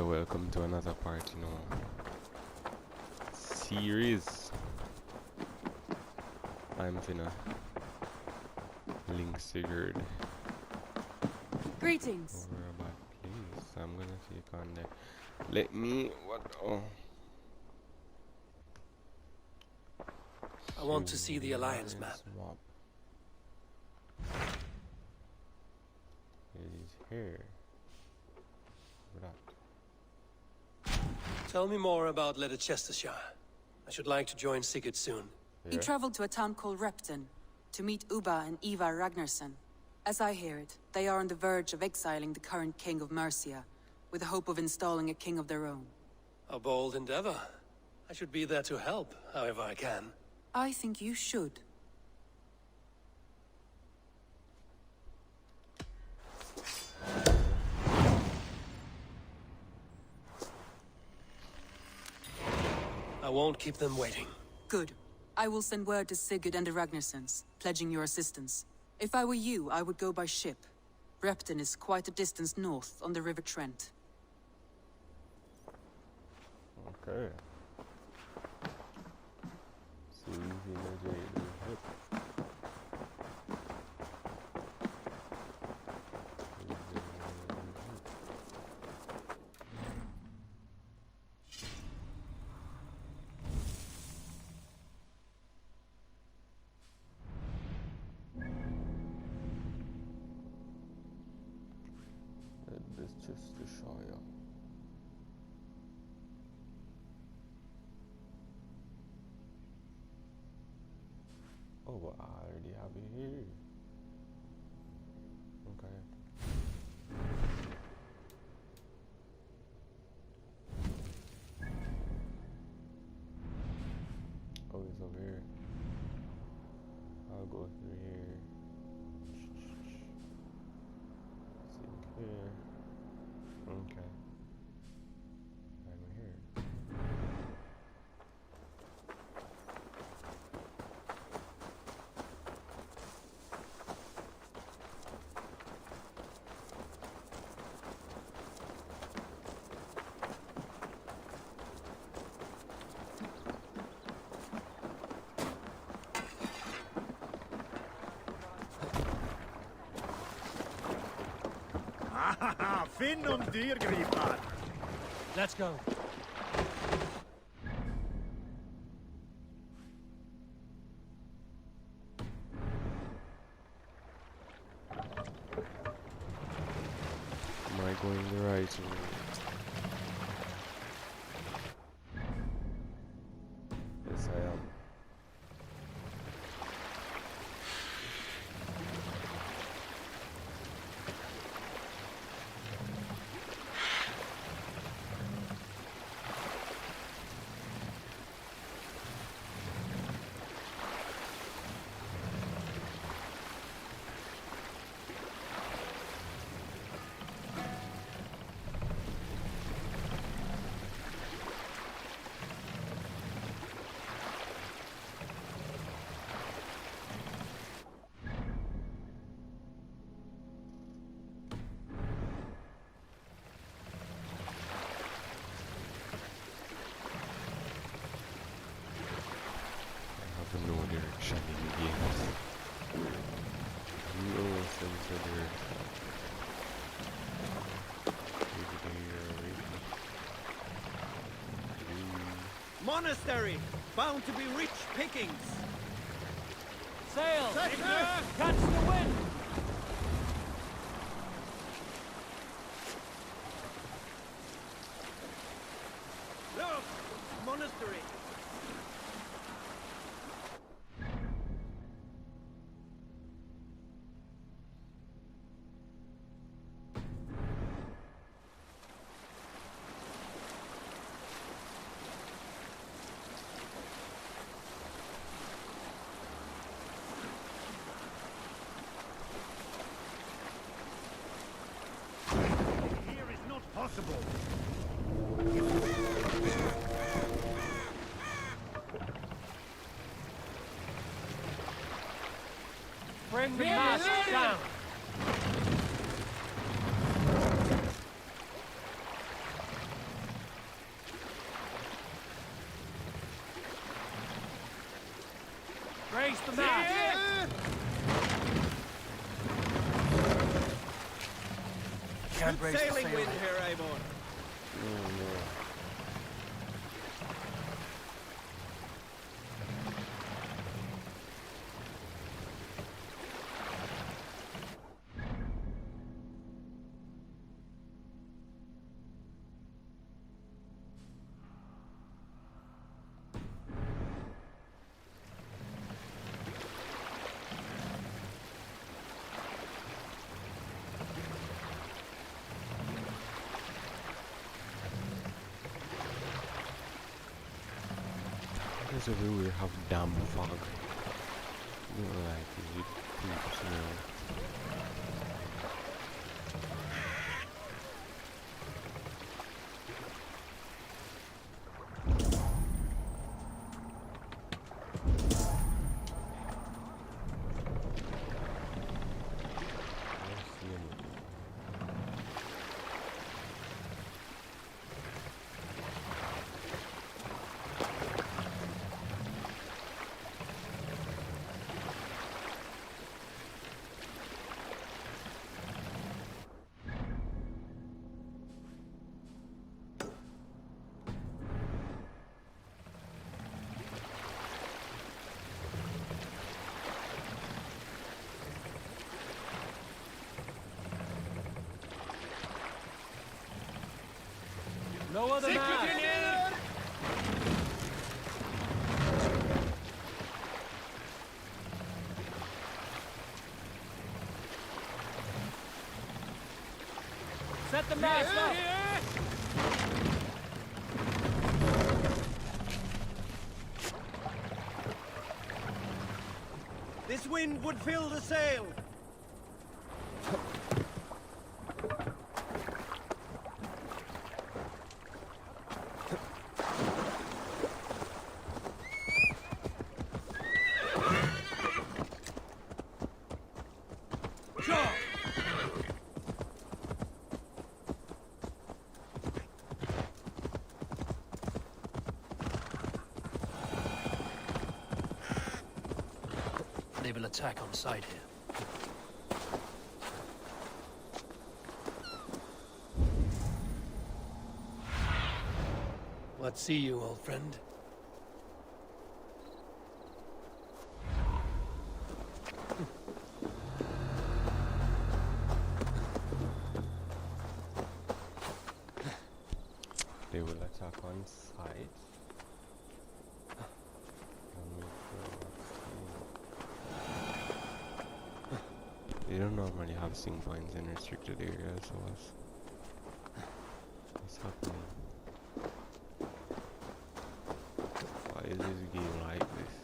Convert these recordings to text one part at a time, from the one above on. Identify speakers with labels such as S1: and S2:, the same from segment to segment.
S1: so welcome to another part, you know, series. I'm finna link Sigurd
S2: Greetings.
S1: over a bad place. I'm gonna take on there. Let me what oh
S3: I want to see the Alliance map.
S1: Swap. It is here. That.
S3: Tell me more about Leicestershire. I should like to join Sigurd soon.
S2: He traveled to a town called Repton to meet Ubba and Eivor Ragnarsson. As I hear it, they are on the verge of exiling the current king of Mercia, with the hope of installing a king of their own.
S3: A bold endeavor. I should be there to help, however I can.
S2: I think you should.
S3: I won't keep them waiting.
S2: Good. I will send word to Sigurd and the Ragnarssons, pledging your assistance. If I were you, I would go by ship. Repton is quite a distance north on the River Trent.
S1: Okay. See you later. Leicestershire. Oh, but I already have it here. Okay. Oh, it's over here. I'll go through here. See here. Okay. I'm here.
S4: Finn und dyrgripar!
S3: Let's go.
S1: Am I going the right way? Yes, I am. No direction in the games. You consider
S4: Monastery! Bound to be rich pickings!
S3: Sail!
S4: Successor!
S3: Catch the wind!
S4: Look! Monastery! Possible.
S3: Bring the mast down. Raise the mast! Can't
S4: Good
S3: raise the
S4: sailing
S3: sail.
S4: wind here, Eivor.
S1: Oh no. It's everywhere have damn fog. You know, like it creeps me out. I don't see anything.
S3: No other mast! Set the mast up!
S4: This wind would fill the sail.
S3: They will attack on sight here. What see you, old friend?
S1: They will attack on sight. They don't normally have sync points in restricted areas, so what's happening? Why is this game like this?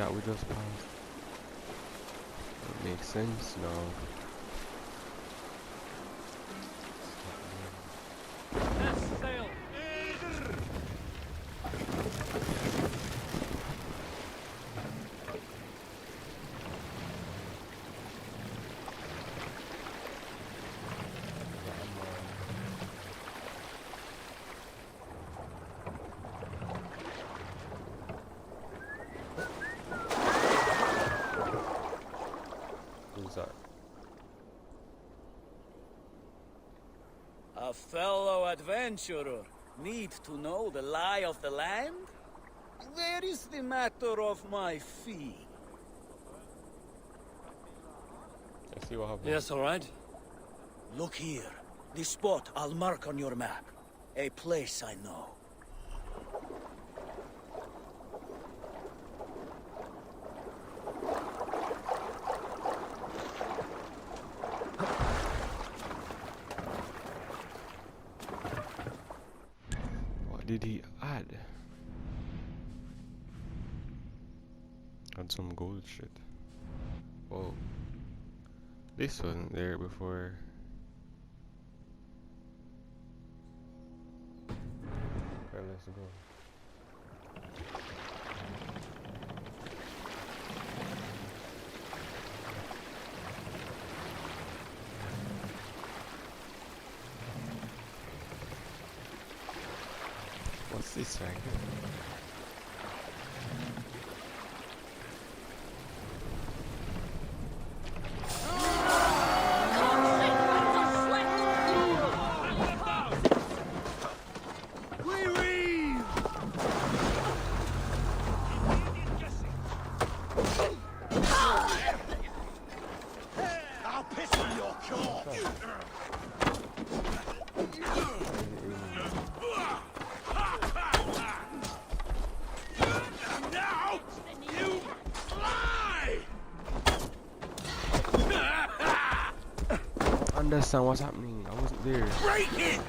S1: that we just passed. It makes sense now.
S4: Sail.
S1: Who's that?
S5: A fellow adventurer. Need to know the lie of the land? There is the matter of my fee.
S1: Let's see what happens.
S3: Yes, all right.
S5: Look here. The spot I'll mark on your map. A place I know.
S1: What did he add? Add some gold shit. Whoa. This wasn't there before. Alright, let's go. What's this right here?
S4: I'll piss on your corpse.
S5: Now you lie!
S1: Understand what's happening? I wasn't there.
S5: Break it!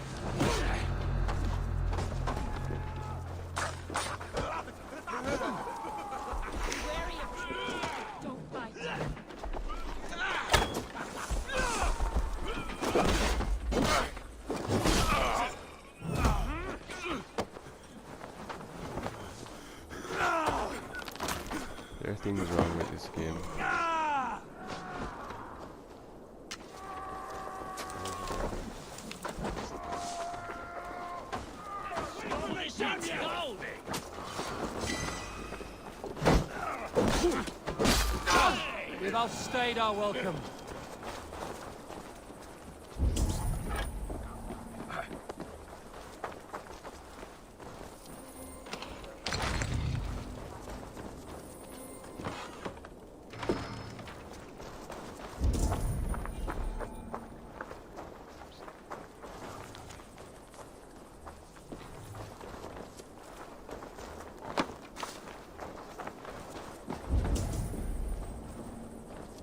S6: Don't bite.
S1: There are things wrong with this game.
S4: We've outstayed our welcome.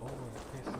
S1: Oh, okay, so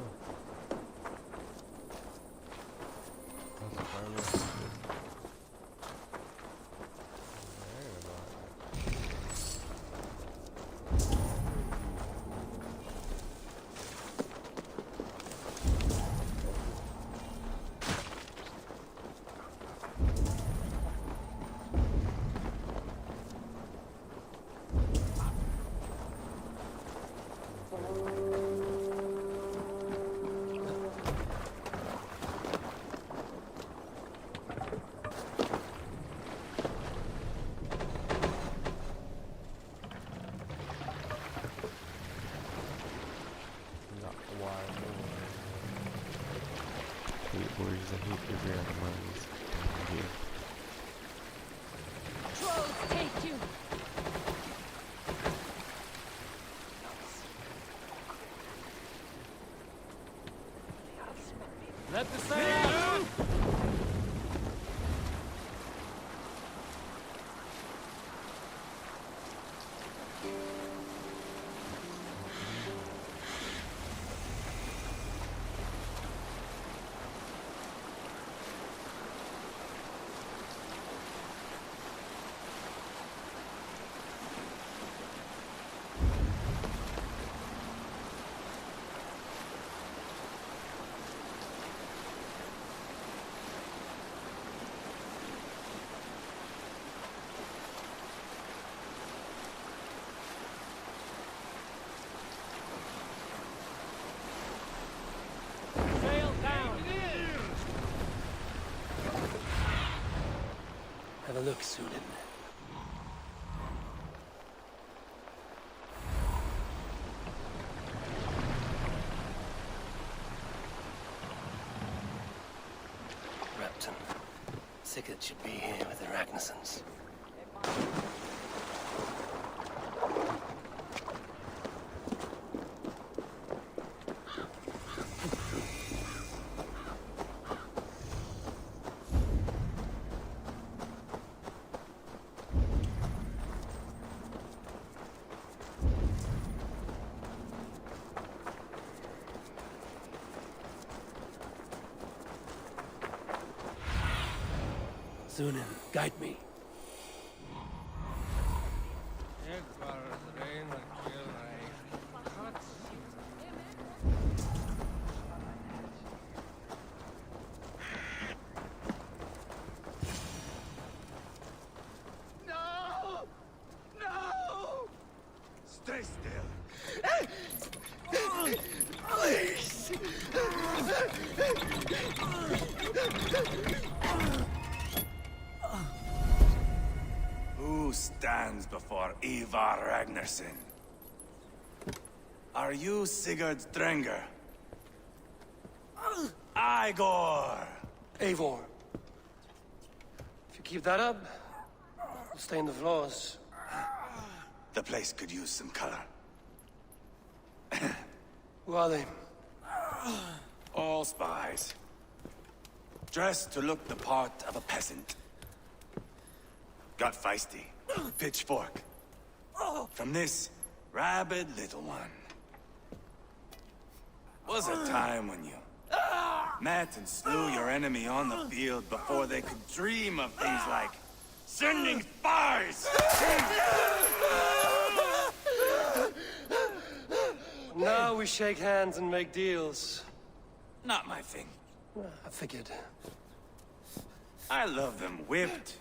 S3: Have a look, Sunan. Repton. Sigurd should be here with the Ragnarsons. Sunan, guide me.
S5: No! No! Stay still. Please! Who stands before Eivor Ragnarsson? Are you Sigurd Drenger? Eivor!
S3: Eivor. If you keep that up, we'll stay in the floors.
S5: The place could use some color.
S3: Who are they?
S5: All spies. Dressed to look the part of a peasant. Got feisty. Pitchfork. From this rabid little one. Was a time when you met and slew your enemy on the field before they could dream of things like sending spies!
S3: Now we shake hands and make deals.
S5: Not my thing.
S3: I figured.
S5: I love them whipped,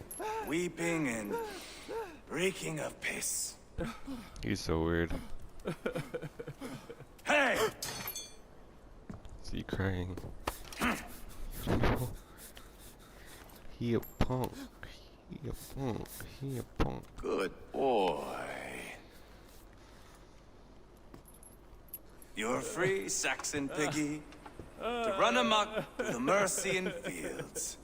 S5: weeping, and reeking of piss.
S1: He's so weird.
S5: Hey!
S1: Is he crying? He a punk. He a punk. He a punk.
S5: Good boy. You're free, Saxon piggy, to run amok through the Mercian fields.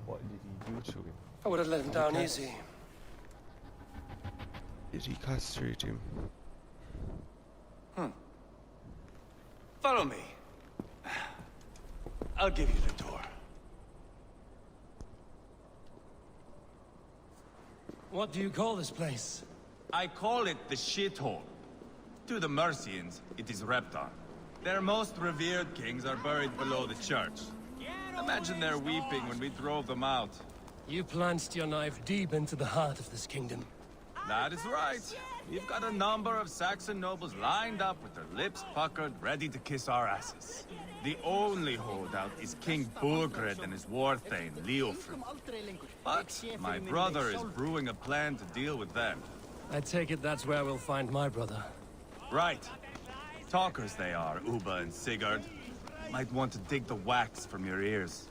S1: What did he do to him?
S3: I would have let him down easy.
S1: Did he castrate him?
S5: Follow me. I'll give you the tour.
S3: What do you call this place?
S6: I call it the shithole. To the Mercians, it is Repton. Their most revered kings are buried below the church. Imagine their weeping when we drove them out.
S3: You plunged your knife deep into the heart of this kingdom.
S6: That is right. We've got a number of Saxon nobles lined up with their lips puckered, ready to kiss our asses. The only holdout is King Burgred and his war-thane, Leofrid. But my brother is brewing a plan to deal with them.
S3: I take it that's where we'll find my brother.
S6: Right. Talkers they are, Uba and Sigurd. Might want to dig the wax from your ears.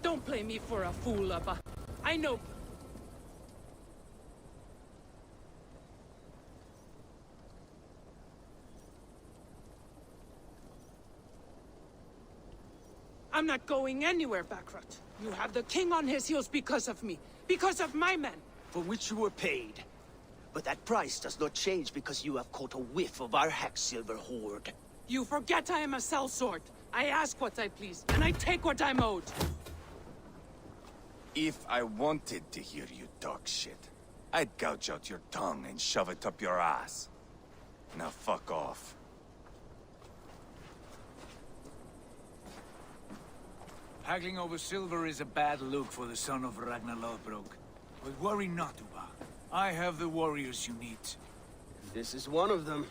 S7: Don't play me for a fool, Abba. I know. I'm not going anywhere, Backrot. You have the king on his heels because of me. Because of my men.
S8: For which you were paid. But that price does not change because you have caught a whiff of our Hacksilver hoard.
S7: You forget I am a sellsword. I ask what I please, and I take what I'm owed.
S5: If I wanted to hear you talk shit, I'd gouge out your tongue and shove it up your ass. Now fuck off.
S9: Haggling over silver is a bad look for the son of Ragnar Lothbrok. But worry not, Uba. I have the warriors you need.
S8: This is one of them.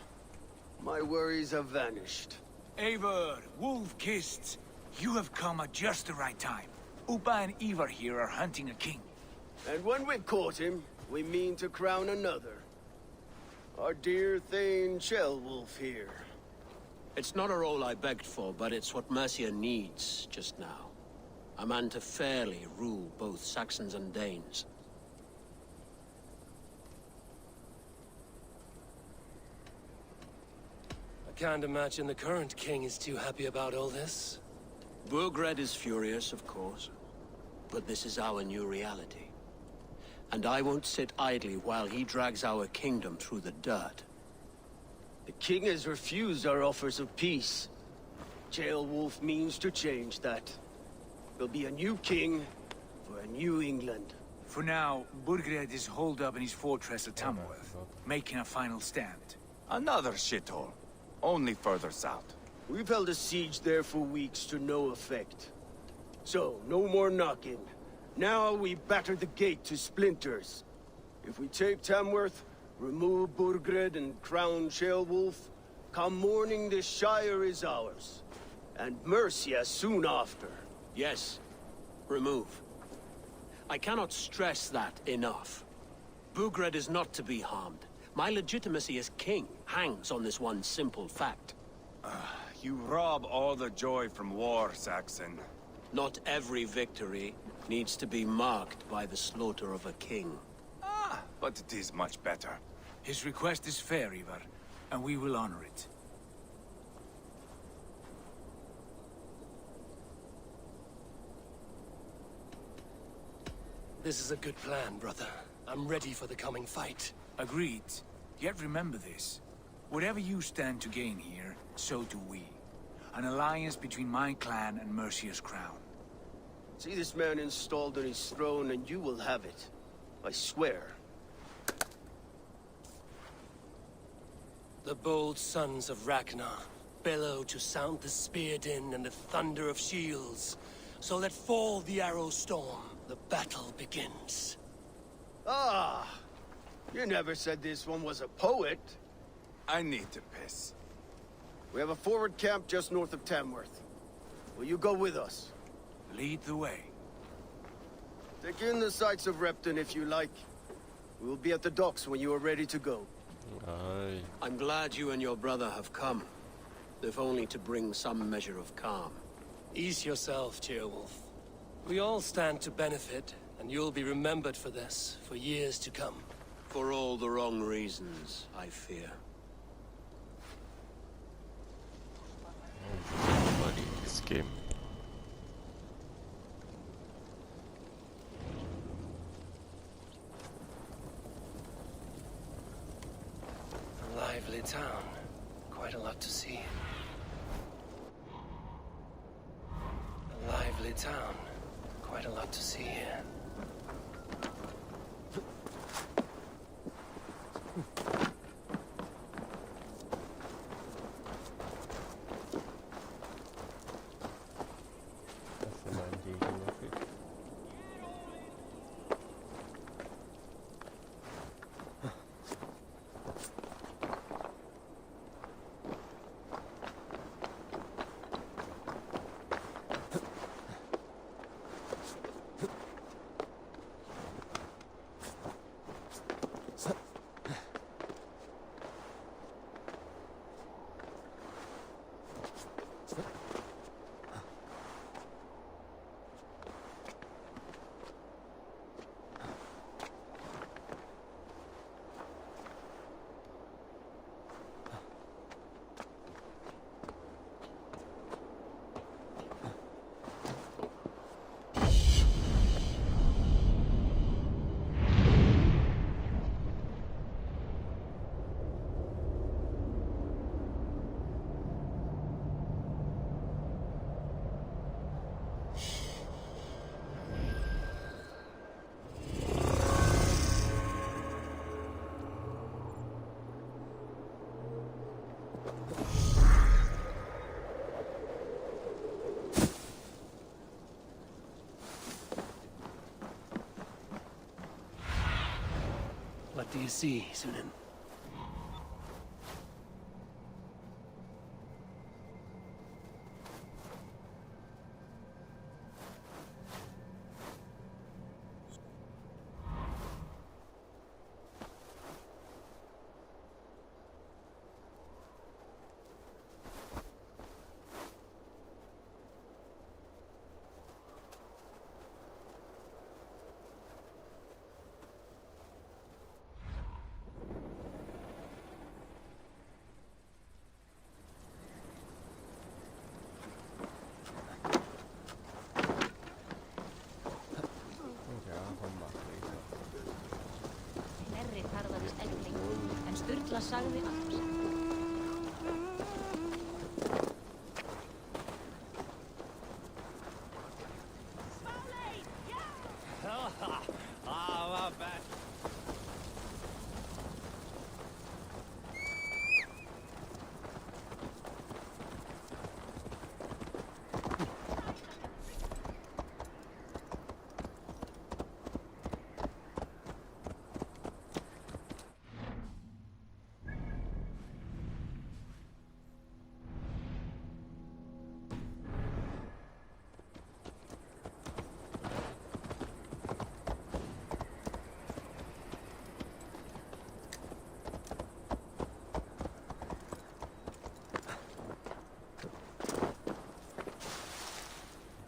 S8: My worries have vanished.
S9: Eivor, wolf-kissed, you have come at just the right time. Upa and Eivor here are hunting a king.
S8: And when we've caught him, we mean to crown another. Our dear Thane Ceolwulf here.
S10: It's not a role I begged for, but it's what Mercia needs just now. A man to fairly rule both Saxons and Danes.
S11: I can't imagine the current king is too happy about all this.
S10: Burgred is furious, of course. But this is our new reality. And I won't sit idly while he drags our kingdom through the dirt.
S8: The king has refused our offers of peace. Ceolwulf means to change that. There'll be a new king for a new England.
S9: For now, Burgred is holed up in his fortress at Tamworth, making a final stand.
S6: Another shithole. Only further south.
S8: We've held a siege there for weeks to no effect. So, no more knocking. Now we batter the gate to splinters. If we take Tamworth, remove Burgred and crown Ceolwulf, come morning the Shire is ours. And Mercia soon after.
S10: Yes, remove. I cannot stress that enough. Burgred is not to be harmed. My legitimacy as king hangs on this one simple fact.
S6: You rob all the joy from war, Saxon.
S10: Not every victory needs to be marked by the slaughter of a king.
S6: But it is much better.
S9: His request is fair, Eivor, and we will honor it.
S11: This is a good plan, brother. I'm ready for the coming fight.
S9: Agreed. Yet remember this. Whatever you stand to gain here, so do we. An alliance between my clan and Mercia's crown.
S8: See this man installed on his throne and you will have it. I swear.
S11: The bold sons of Ragnar bellow to sound the spear din and the thunder of shields. So let fall the arrow storm. The battle begins.
S8: Ah! You never said this one was a poet.
S6: I need to piss.
S8: We have a forward camp just north of Tamworth. Will you go with us?
S9: Lead the way.
S8: Take in the sights of Repton if you like. We will be at the docks when you are ready to go.
S1: Aye.
S10: I'm glad you and your brother have come, if only to bring some measure of calm.
S11: Ease yourself, Ceolwulf. We all stand to benefit, and you'll be remembered for this, for years to come.
S10: For all the wrong reasons, I fear.
S1: Everybody in this game.
S11: A lively town. Quite a lot to see. A lively town. Quite a lot to see here.
S1: That's the man taking off it.
S11: What do you see, Sunan?
S12: la saga de Odyssey.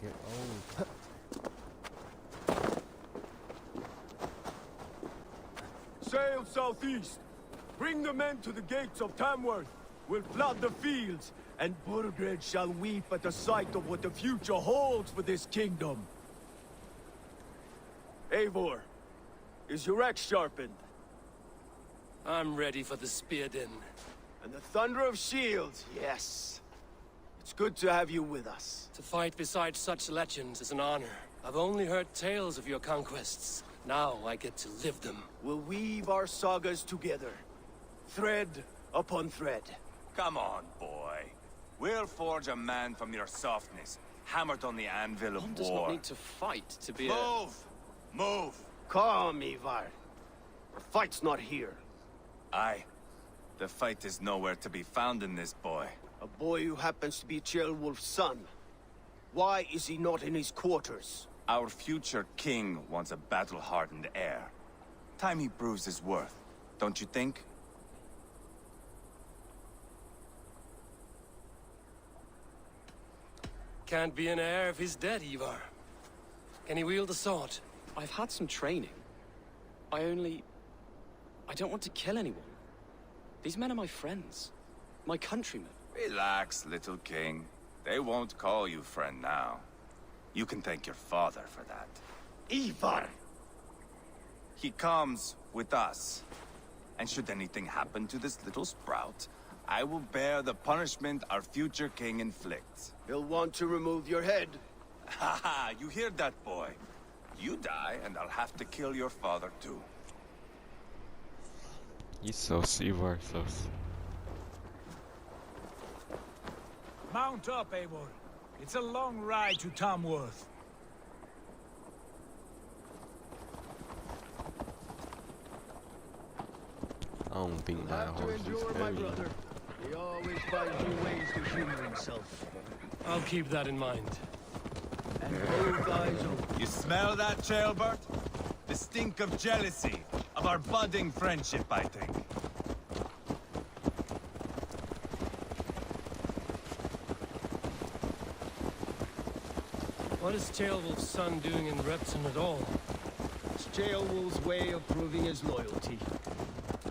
S1: Get old.
S8: Sail southeast. Bring the men to the gates of Tamworth. We'll flood the fields, and Burgred shall weep at the sight of what the future holds for this kingdom. Eivor, is your axe sharpened?
S11: I'm ready for the spear din.
S8: And the thunder of shields, yes. It's good to have you with us.
S11: To fight beside such legends is an honor. I've only heard tales of your conquests. Now I get to live them.
S8: We'll weave our sagas together. Thread upon thread.
S5: Come on, boy. We'll forge a man from your softness, hammered on the anvil of
S13: One
S5: war.
S13: does not need to fight to be
S5: Move! Move!
S8: Calm, Eivor. The fight's not here.
S5: Aye. The fight is nowhere to be found in this boy.
S8: A boy who happens to be Ceolwulf's son. Why is he not in his quarters?
S5: Our future king wants a battle-hardened heir. Time he proves his worth, don't you think?
S11: Can't be an heir if he's dead, Eivor. Can he wield a sword?
S13: I've had some training. I don't want to kill anyone. These men are my friends. My countrymen.
S5: Relax, little king. They won't call you friend now. You can thank your father for that.
S8: Eivor!
S5: He comes with us. And should anything happen to this little sprout, I will bear the punishment our future king inflicts.
S8: He'll want to remove your head.
S5: Ha ha! You hear that, boy? You die, and I'll have to kill your father, too.
S1: He's so Eivor, so.
S9: Mount up, Eivor. It's a long ride to Tamworth.
S1: I don't think that
S8: Have to
S1: horse is
S8: endure, my
S1: heavy.
S8: brother. He always finds new ways to humor himself.
S11: I'll keep that in mind.
S8: And both eyes open.
S5: You smell that, Ceolbert? The stink of jealousy, of our budding friendship, I think.
S11: What is Ceolwulf's son doing in Repton at all?
S8: It's Ceolwulf's way of proving his loyalty.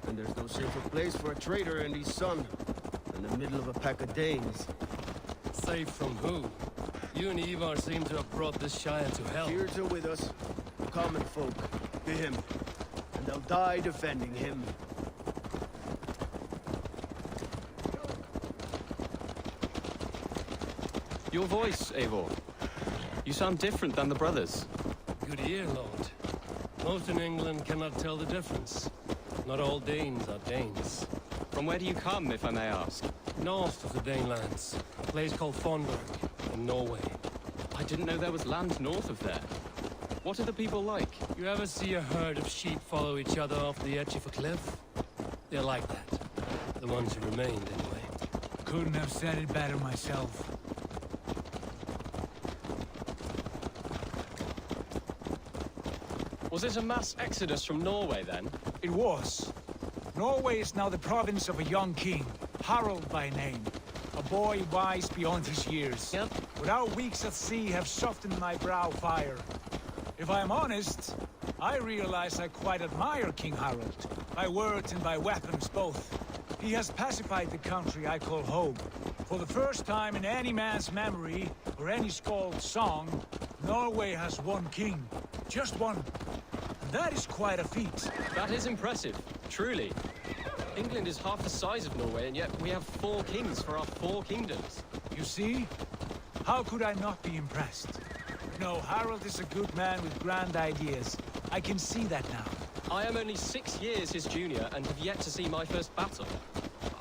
S8: And there's no safer place for a traitor and his son than the middle of a pack of Danes.
S11: Safe from who? You and Eivor seem to have brought this Shire to hell.
S8: Tears are with us, the common folk, to him. And they'll die defending him.
S13: Your voice, Eivor. You sound different than the brothers.
S11: Good ear, Lord. Most in England cannot tell the difference. Not all Danes are Danes.
S13: From where do you come, if I may ask?
S11: North of the Danelands, a place called Fonberg, in Norway.
S13: I didn't know there was land north of there. What are the people like?
S11: You ever see a herd of sheep follow each other off the edge of a cliff? They're like that. The ones who remained, anyway.
S9: Couldn't have said it better myself.
S13: Was it a mass exodus from Norway, then?
S9: It was. Norway is now the province of a young king, Harald by name. A boy wise beyond his years.
S11: Yep.
S9: But our weeks at sea have softened my brow fire. If I am honest, I realize I quite admire King Harald. By words and by weapons both. He has pacified the country I call home. For the first time in any man's memory, or any skald's song, Norway has one king. Just one. And that is quite a feat.
S13: That is impressive, truly. England is half the size of Norway, and yet we have 4 kings for our 4 kingdoms.
S9: You see? How could I not be impressed? No, Harold is a good man with grand ideas. I can see that now.
S13: I am only 6 years his junior and have yet to see my first battle.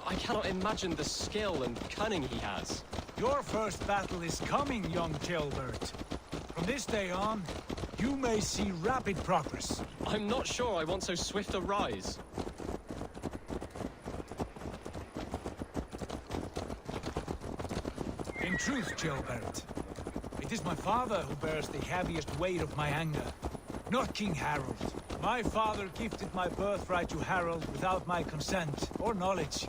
S13: I cannot imagine the skill and cunning he has.
S9: Your first battle is coming, young Gilbert. From this day on, you may see rapid progress.
S13: I'm not sure I want so swift a rise.
S9: In truth, Gilbert, it is my father who bears the heaviest weight of my anger, not King Harold. My father gifted my birthright to Harold without my consent or knowledge,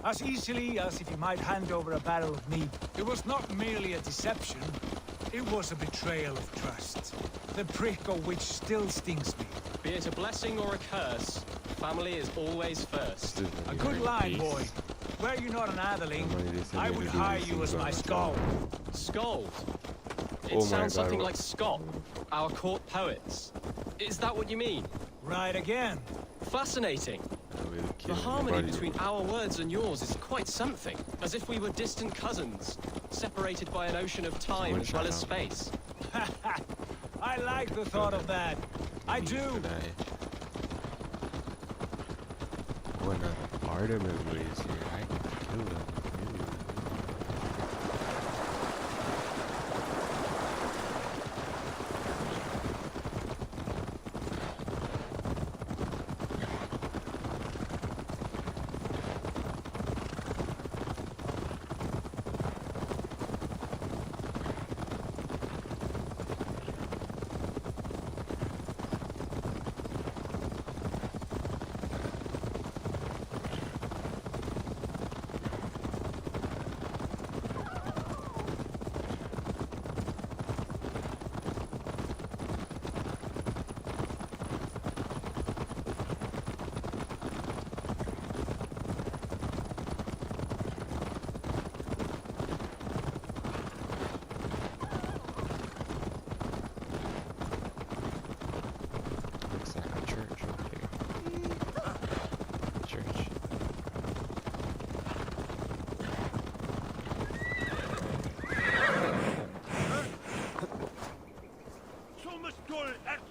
S9: as easily as if he might hand over a barrel of mead. It was not merely a deception, it was a betrayal of trust, the prick of which still stings me.
S13: Be it a blessing or a curse, family is always first.
S9: A good line, boy. Were you not an atheling, I would hire you as my skald.
S13: Skald? It
S1: Oh my
S13: sounds
S1: God.
S13: something like Scott, our court poets. Is that what you mean?
S9: Right again.
S13: Fascinating. The harmony between our words and yours is quite something. As if we were distant cousins, separated by an ocean of time as well as space.
S9: I like the thought of that. I do.
S1: When a part of it is here, I can kill them.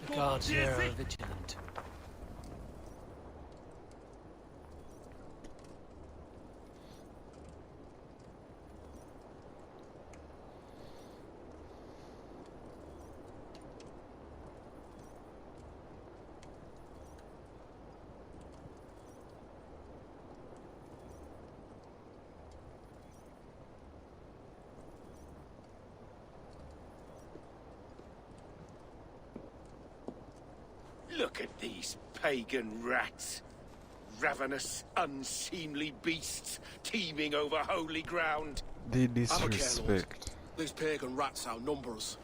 S11: The guards here are vigilant.
S8: Look at these pagan rats. Ravenous, unseemly beasts teeming over holy ground.
S1: They disrespect.
S11: These pagan rats outnumber us.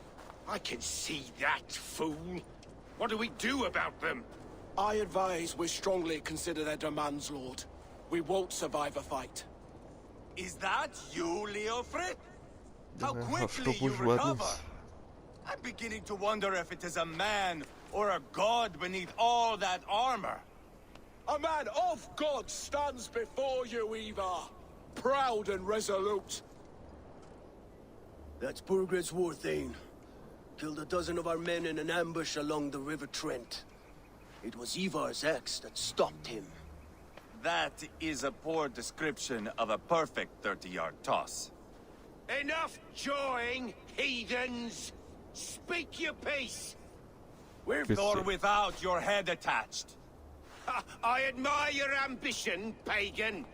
S8: I can see that, fool. What do we do about them?
S11: I advise we strongly consider their demands, Lord. We won't survive a fight.
S5: Is that you, Leofrid? How
S1: Have
S5: quickly
S1: to
S5: you
S1: push
S5: recover!
S1: buttons.
S5: I'm beginning to wonder if it is a man or a god beneath all that armor.
S11: A man of God stands before you, Eivor. Proud and resolute.
S8: That's Burgred's Warthane. Killed a dozen of our men in an ambush along the River Trent. It was Eivor's axe that stopped him.
S5: That is a poor description of a perfect 30-yard toss.
S8: Enough jawing, heathens! Speak your peace!
S5: With or without your head attached.
S8: I admire your ambition, pagan.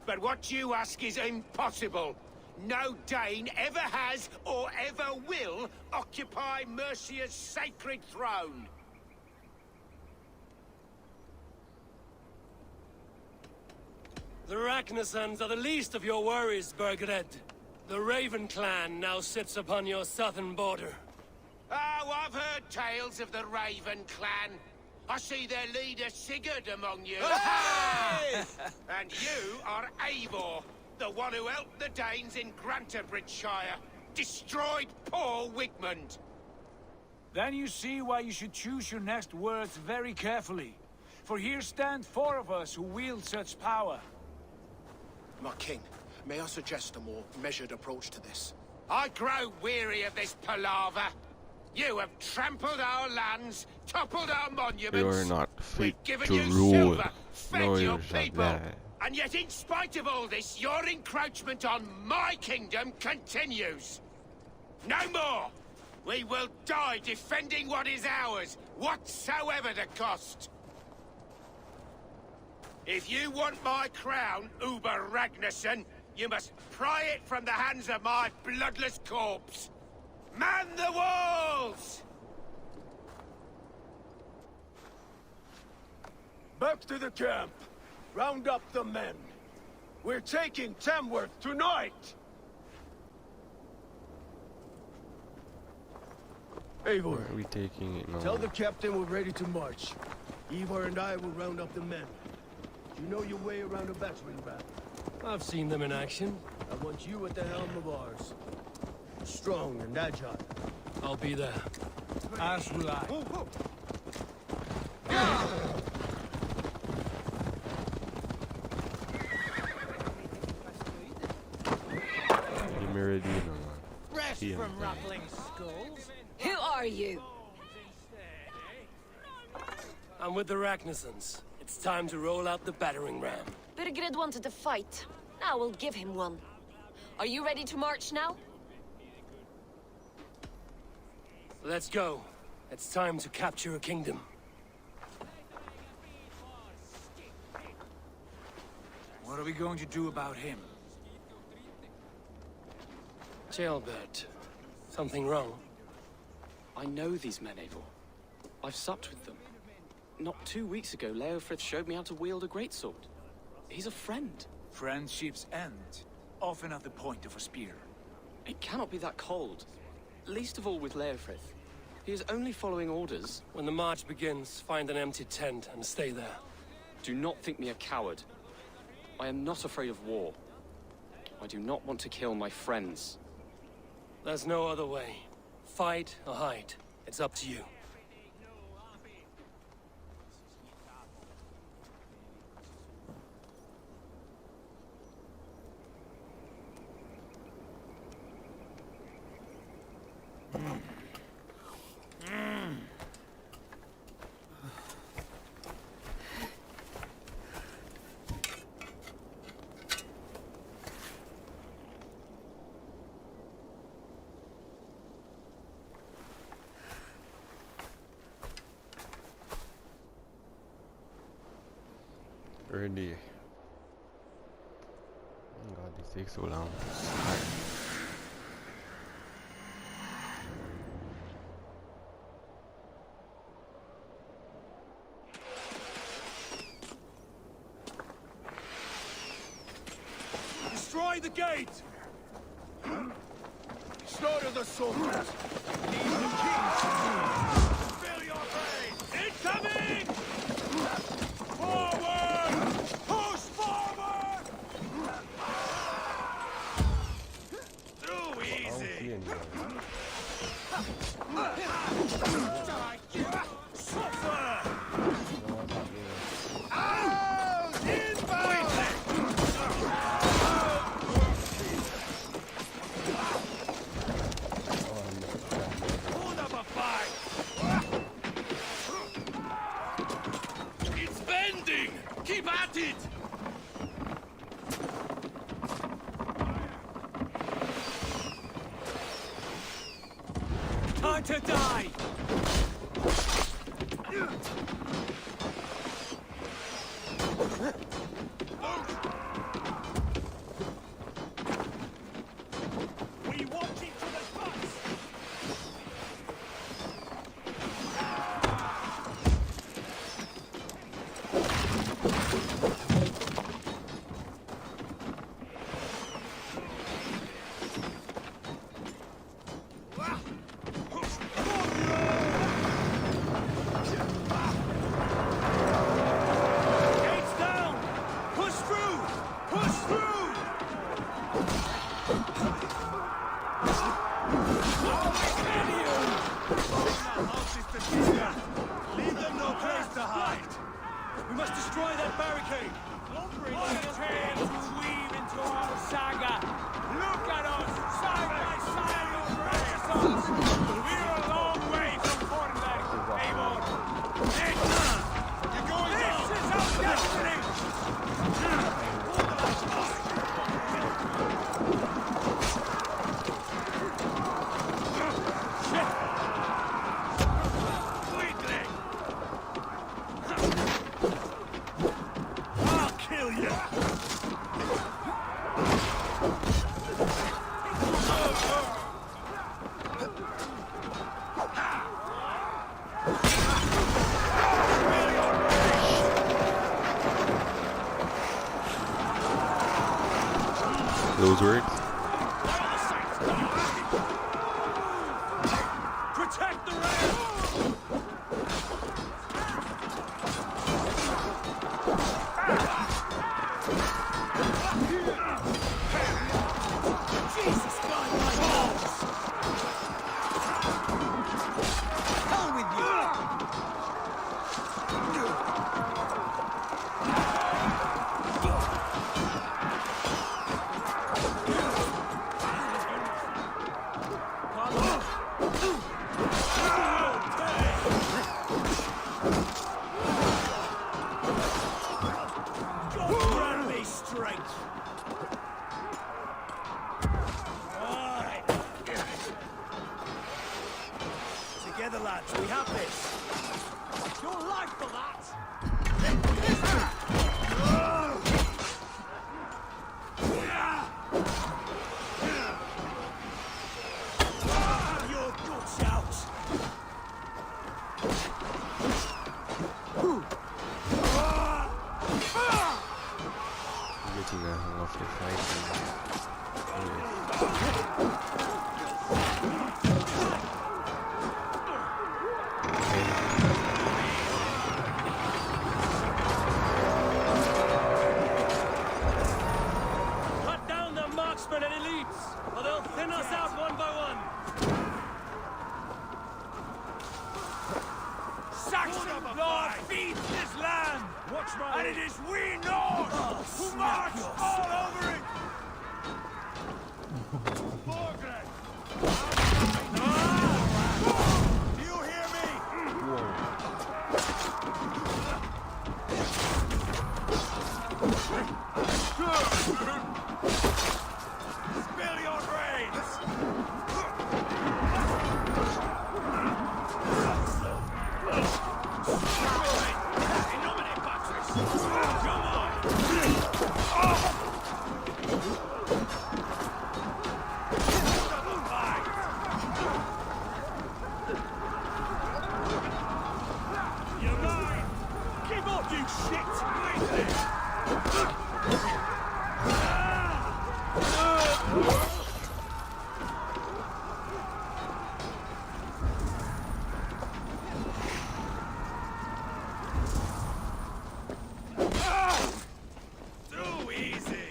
S8: But what you ask is impossible. No Dane ever has or ever will occupy Mercia's sacred throne.
S11: The Ragnarsons are the least of your worries, Burgred. The Raven clan now sits upon your southern border.
S8: Oh, I've heard tales of the Raven clan. I see their leader Sigurd among you.
S5: Hey!
S8: And you are Eivor, the one who helped the Danes in Grantabridgeshire. Destroyed poor Wigmund.
S9: Then you see why you should choose your next words very carefully. For here stand 4 of us who wield such power.
S12: My king, may I suggest a more measured approach to this? I grow weary of this palaver. You have trampled our lands, toppled our monuments.
S1: You're not fit
S12: given
S1: to
S12: you
S1: rule.
S12: silver, fed
S1: No,
S12: your
S1: you're not
S12: people.
S1: that.
S12: And yet, in spite of all this, your encroachment on my kingdom continues. No more! We will die defending what is ours, whatsoever the cost. If you want my crown, Uber Ragnarsson, you must pry it from the hands of my bloodless corpse. Man the walls!
S8: Back to the camp. Round up the men. We're taking Tamworth tonight! Eivor,
S1: Where are we taking it now?
S8: tell the captain we're ready to march. Eivor and I will round up the men. You know your way around a battering ram.
S11: I've seen them in action.
S8: I want you at the helm of ours. Strong and agile.
S11: I'll be there.
S9: As will I.
S1: You married me, no.
S4: Rest
S1: He
S4: from
S1: and-
S4: rattling skulls.
S2: Who are you?
S11: I'm with the Ragnarssons. It's time to roll out the battering ram.
S14: Birgred wanted to fight. Now we'll give him one. Are you ready to march now?
S11: Let's go. It's time to capture a kingdom.
S9: What are we going to do about him?
S11: Jailbird. Something wrong?
S15: I know these men, Eivor. I've supped with them. Not 2 weeks ago, Leofrith showed me how to wield a greatsword. He's a friend.
S9: Friendships end, often at the point of a spear.
S15: It cannot be that cold. Least of all with Leofrith. He is only following orders.
S11: When the march begins, find an empty tent and stay there.
S15: Do not think me a coward. I am not afraid of war. I do not want to kill my friends.
S11: There's no other way. Fight or hide. It's up to you.
S1: Ready. Oh God, this takes so long.
S8: Destroy the gate! Slaughter the soldiers! Leave the king! Fill your brain! Incoming! Forward! Push forward! Too easy! Suffer! Out! Inbound! Hold up a fight! It's bending! Keep at it!
S4: Time to die!
S8: We walk into the butts! Gates down! Push through! Push through! Leave them no place to hide!
S9: We must destroy that barricade! What a tale to weave into our saga! Look at us, side by side, your renaissance! We're a long way from Fortenberg, Eivor! You're going down! This is our destiny!
S1: Those words.
S9: Protect the rail! Jesus God, my balls! Hell with you!
S11: Together, lads, we have this.
S9: Your life for that!
S11: Your guts out.
S1: Getting a hang of the fighting.
S9: Cut down the marksmen and elites, or they'll thin us out one by one! Saxon blood feeds this land! And it is we Norse who march all over it! Borgred! Do you hear me? Spill your brains! You're mine! Keep up, you shit!
S11: Too easy.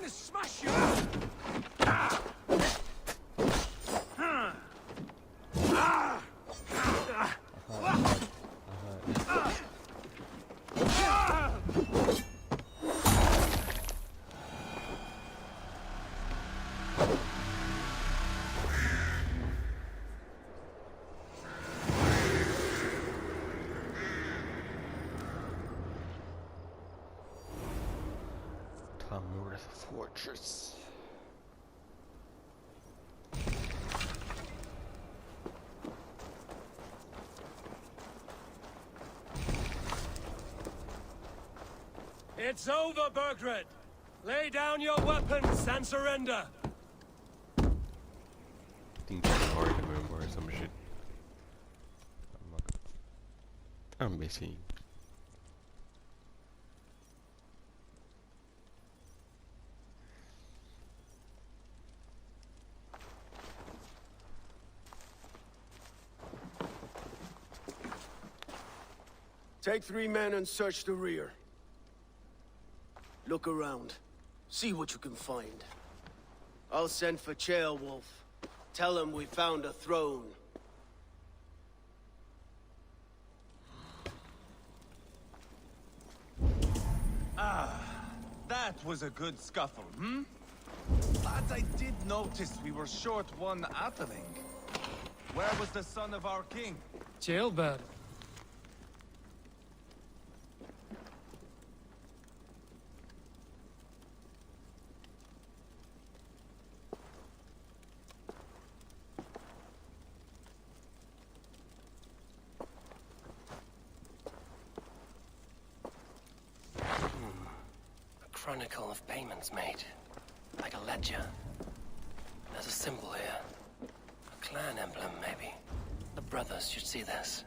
S9: gonna smash you!
S1: Fortress.
S11: It's over, Burgred! Lay down your weapons and surrender!
S1: I think it's hard to remember some shit. I'm missing.
S8: Take 3 men and search the rear. Look around. See what you can find. I'll send for Ceolwulf. Tell him we found a throne.
S5: Ah, that was a good scuffle, hmm? But I did notice we were short one atheling. Where was the son of our king?
S11: Jailbird. Chronicle of payments made. Like a ledger. There's a symbol here. A clan emblem, maybe. The brothers should see this.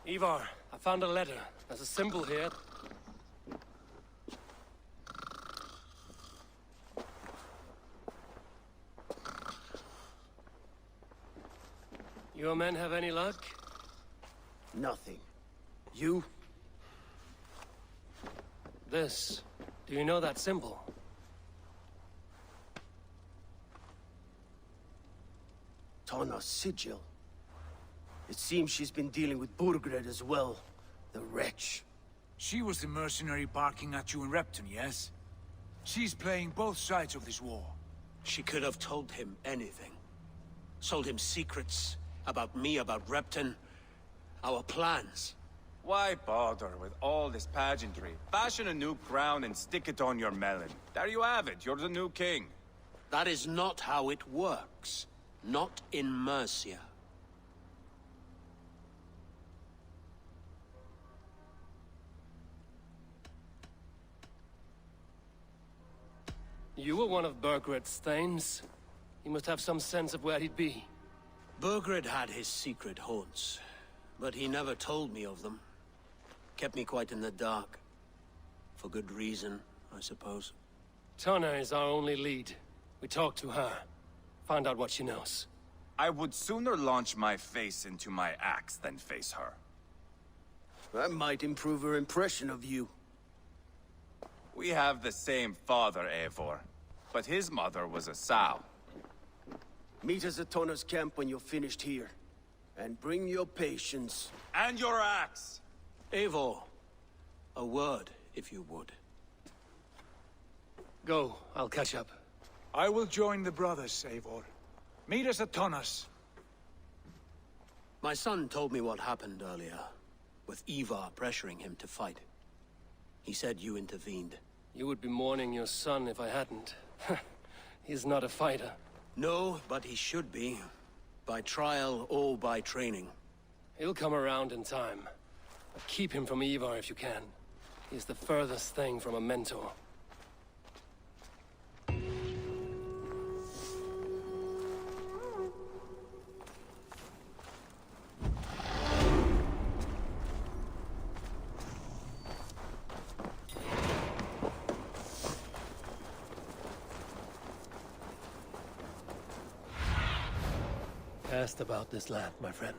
S11: Eivor, I found a letter. There's a symbol here. Your men have any luck?
S8: Nothing. You?
S11: This. Do you know that symbol?
S8: Tana's sigil. It seems she's been dealing with Burgred as well. The wretch.
S9: She was the mercenary barking at you in Repton, yes? She's playing both sides of this war.
S10: She could have told him anything. Sold him secrets about me, about Repton, our plans.
S5: Why bother with all this pageantry? Fashion a new crown and stick it on your melon. There you have it, you're the new king.
S10: That is not how it works. Not in Mercia.
S11: You were one of Burgred's thanes. He must have some sense of where he'd be.
S10: Burgred had his secret haunts, but he never told me of them. Kept me quite in the dark. For good reason, I suppose.
S11: Tana is our only lead. We talk to her. Find out what she knows.
S5: I would sooner launch my face into my axe than face her.
S8: That might improve her impression of you.
S5: We have the same father, Eivor. but his mother was a sow.
S8: Meet us at Tona's camp when you're finished here. And bring your patience.
S5: And your axe!
S10: Eivor, a word, if you would.
S3: Go, I'll catch up.
S9: I will join the brothers, Eivor. Meet us at Tona's.
S10: My son told me what happened earlier, with Eivor pressuring him to fight. He said you intervened.
S11: You would be mourning your son if I hadn't. He's not a fighter.
S10: No, but he should be. By trial or by training.
S11: He'll come around in time. But keep him from Eivor if you can. He's the furthest thing from a mentor. Asked about this land, my friend.